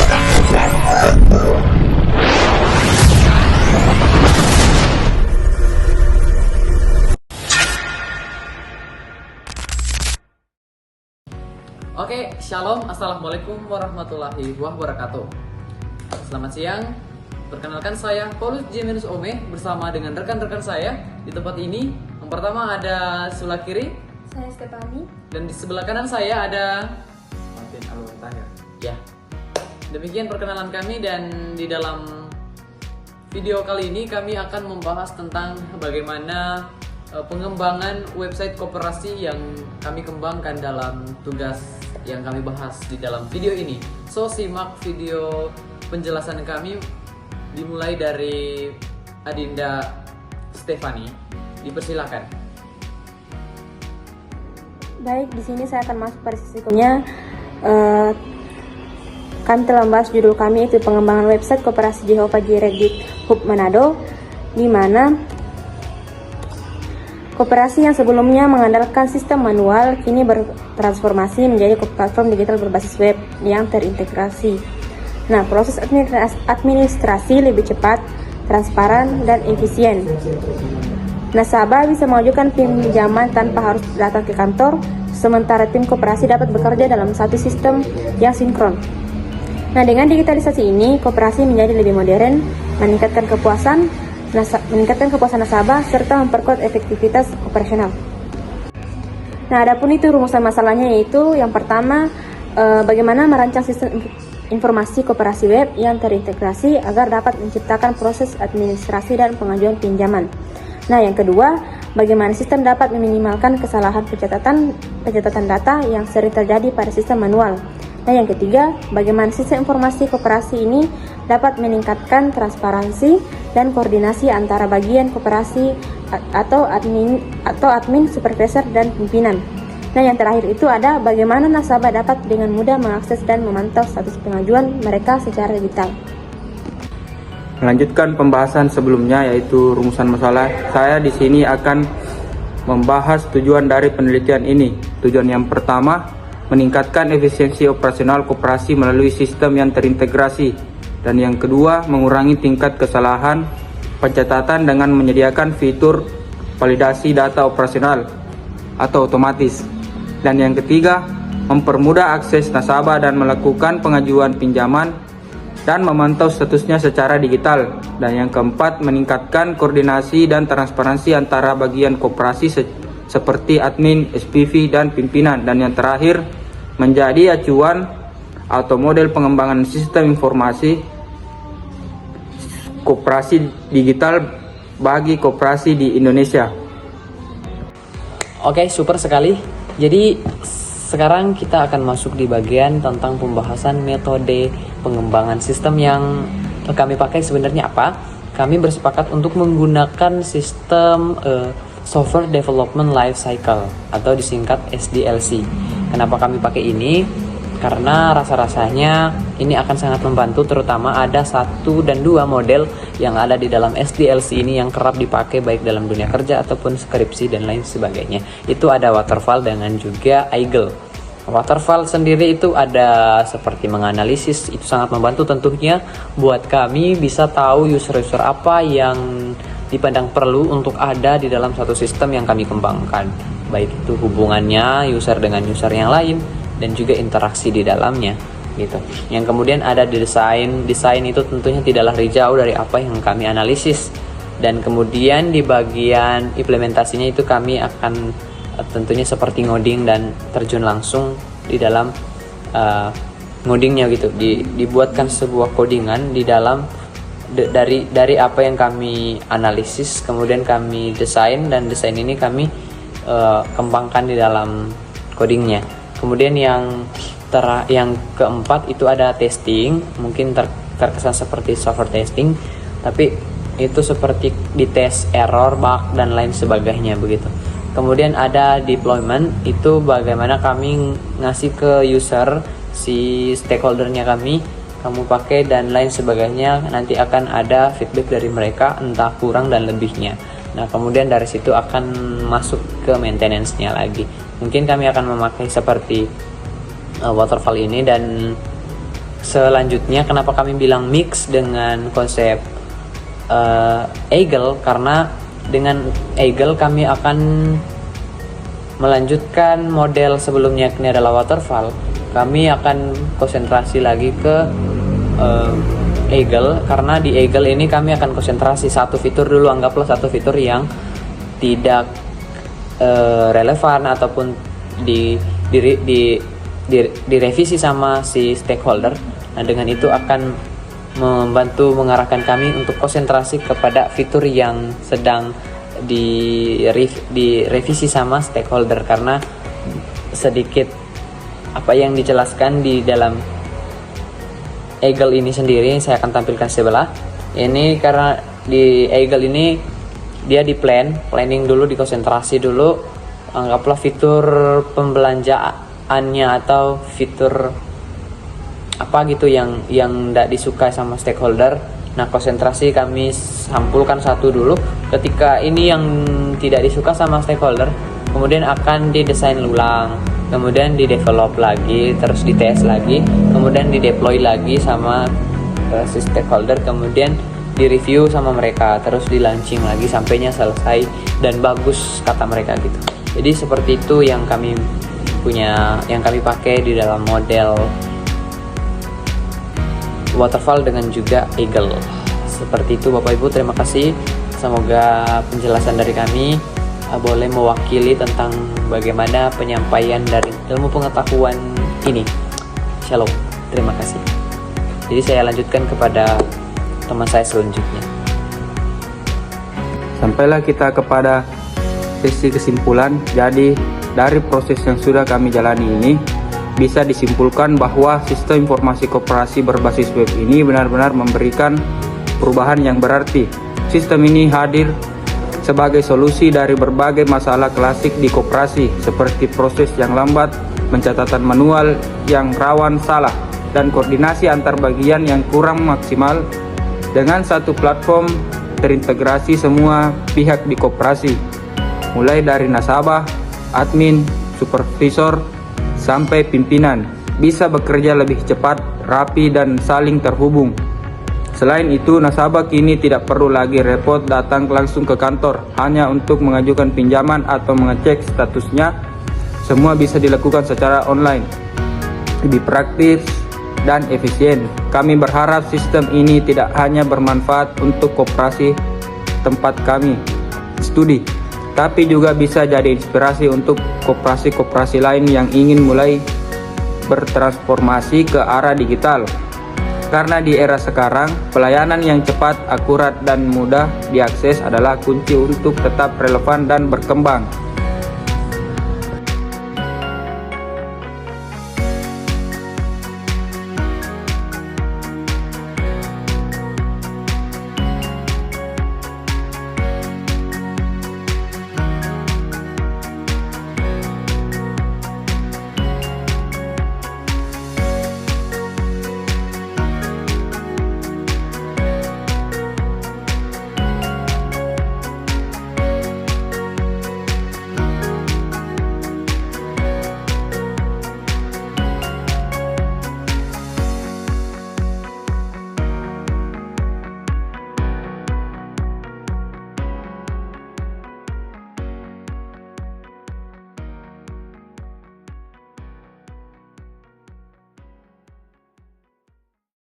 Oke, shalom, assalamualaikum warahmatullahi wabarakatuh. Selamat siang, perkenalkan saya Paulus Jimenez Ome bersama dengan rekan-rekan saya di tempat ini. Yang pertama ada sebelah kiri, saya Stefani. dan di sebelah kanan saya ada Martin Alwatahir. ya. Demikian perkenalan kami, dan di dalam video kali ini kami akan membahas tentang bagaimana pengembangan website koperasi yang kami kembangkan dalam tugas yang kami bahas di dalam video ini. So, simak video penjelasan kami dimulai dari Adinda Stefani. Dipersilakan. Baik, di sini saya akan masuk pada sisi kedua. Kami telah membahas judul kami, yaitu pengembangan website Koperasi Jehovah Jireh di Hub Manado, di mana koperasi yang sebelumnya mengandalkan sistem manual kini bertransformasi menjadi platform digital berbasis web yang terintegrasi. Nah, proses administrasi lebih cepat, transparan, dan efisien. Nasabah bisa mengajukan pinjaman tanpa harus datang ke kantor, sementara tim koperasi dapat bekerja dalam satu sistem yang sinkron. Nah, dengan digitalisasi ini, koperasi menjadi lebih modern, meningkatkan kepuasan nasabah, serta memperkuat efektivitas operasional. Nah, adapun itu rumusan masalahnya, yaitu yang pertama, bagaimana merancang sistem informasi koperasi web yang terintegrasi agar dapat menciptakan proses administrasi dan pengajuan pinjaman. Nah, yang kedua, bagaimana sistem dapat meminimalkan kesalahan pencatatan data yang sering terjadi pada sistem manual. Nah, yang ketiga, bagaimana sistem informasi koperasi ini dapat meningkatkan transparansi dan koordinasi antara bagian koperasi atau admin, supervisor, dan pimpinan. Nah, yang terakhir itu ada bagaimana nasabah dapat dengan mudah mengakses dan memantau status pengajuan mereka secara digital. Melanjutkan pembahasan sebelumnya, yaitu rumusan masalah, saya di sini akan membahas tujuan dari penelitian ini. Tujuan yang pertama, meningkatkan efisiensi operasional koperasi melalui sistem yang terintegrasi. Dan yang kedua, mengurangi tingkat kesalahan pencatatan dengan menyediakan fitur validasi data operasional atau otomatis. Dan yang ketiga, mempermudah akses nasabah dan melakukan pengajuan pinjaman dan memantau statusnya secara digital. Dan yang keempat, meningkatkan koordinasi dan transparansi antara bagian koperasi seperti admin, SPV, dan pimpinan. Dan yang terakhir, menjadi acuan atau model pengembangan sistem informasi koperasi digital bagi koperasi di Indonesia. Oke, super sekali. Jadi sekarang kita akan masuk di bagian tentang pembahasan metode pengembangan sistem yang kami pakai sebenarnya apa. Kami bersepakat untuk menggunakan sistem Software Development Life Cycle atau disingkat SDLC. Kenapa kami pakai ini? Karena rasa-rasanya ini akan sangat membantu, terutama ada 1 dan 2 model yang ada di dalam SDLC ini yang kerap dipakai baik dalam dunia kerja ataupun skripsi dan lain sebagainya. Itu ada waterfall dengan juga eagle. Waterfall sendiri itu ada seperti menganalisis, itu sangat membantu tentunya buat kami bisa tahu user-user apa yang dipandang perlu untuk ada di dalam satu sistem yang kami kembangkan, baik itu hubungannya user dengan user yang lain dan juga interaksi di dalamnya gitu. Yang kemudian ada di desain itu tentunya tidaklah jauh dari apa yang kami analisis. Dan kemudian di bagian implementasinya itu kami akan tentunya seperti ngoding dan terjun langsung di dalam ngodingnya gitu. Dibuatkan sebuah codingan di dalam dari apa yang kami analisis, kemudian kami desain, dan desain ini kami kembangkan di dalam codingnya. Kemudian yang keempat itu ada testing, mungkin terkesan seperti software testing, tapi itu seperti di tes error, bug, dan lain sebagainya begitu. Kemudian ada deployment, itu bagaimana kami ngasih ke user, si stakeholdernya kami pakai dan lain sebagainya, nanti akan ada feedback dari mereka entah kurang dan lebihnya. Nah, kemudian dari situ akan masuk ke maintenance-nya lagi. Mungkin kami akan memakai seperti waterfall ini, dan selanjutnya kenapa kami bilang mix dengan konsep Eagle, karena dengan Eagle kami akan melanjutkan model sebelumnya, ini adalah waterfall. Kami akan konsentrasi lagi ke Eagle, karena di Eagle ini kami akan konsentrasi satu fitur dulu, anggaplah satu fitur yang tidak relevan ataupun direvisi sama si stakeholder. Nah, dengan itu akan membantu mengarahkan kami untuk konsentrasi kepada fitur yang sedang direvisi sama stakeholder, karena sedikit apa yang dijelaskan di dalam Eagle ini sendiri saya akan tampilkan sebelah ini. Karena di Eagle ini dia di planning dulu, dikonsentrasi dulu, anggaplah fitur pembelanjaannya atau fitur apa gitu yang tidak disukai sama stakeholder. Nah, konsentrasi kami sampulkan satu dulu. Ketika ini yang tidak disuka sama stakeholder, kemudian akan didesain ulang, kemudian di-develop lagi, terus dites lagi, kemudian di-deploy lagi sama si stakeholder, kemudian di-review sama mereka, terus di-launching lagi sampainya selesai dan bagus kata mereka gitu. Jadi seperti itu yang kami punya, yang kami pakai di dalam model waterfall dengan juga Eagle. Seperti itu Bapak Ibu, terima kasih. Semoga penjelasan dari kami boleh mewakili tentang bagaimana penyampaian dari ilmu pengetahuan ini. Shalom, terima kasih. Jadi saya lanjutkan kepada teman saya selanjutnya. Sampailah kita kepada sesi kesimpulan. Jadi dari proses yang sudah kami jalani ini, bisa disimpulkan bahwa sistem informasi koperasi berbasis web ini benar-benar memberikan perubahan yang berarti. Sistem ini hadir sebagai solusi dari berbagai masalah klasik di koperasi, seperti proses yang lambat, pencatatan manual yang rawan salah, dan koordinasi antar bagian yang kurang maksimal. Dengan satu platform terintegrasi semua pihak di koperasi, mulai dari nasabah, admin, supervisor, sampai pimpinan, bisa bekerja lebih cepat, rapi, dan saling terhubung. Selain itu, nasabah kini tidak perlu lagi repot datang langsung ke kantor hanya untuk mengajukan pinjaman atau mengecek statusnya. Semua bisa dilakukan secara online, lebih praktis dan efisien. Kami berharap sistem ini tidak hanya bermanfaat untuk koperasi tempat kami studi, tapi juga bisa jadi inspirasi untuk koperasi-koperasi lain yang ingin mulai bertransformasi ke arah digital. Karena di era sekarang, pelayanan yang cepat, akurat, dan mudah diakses adalah kunci untuk tetap relevan dan berkembang.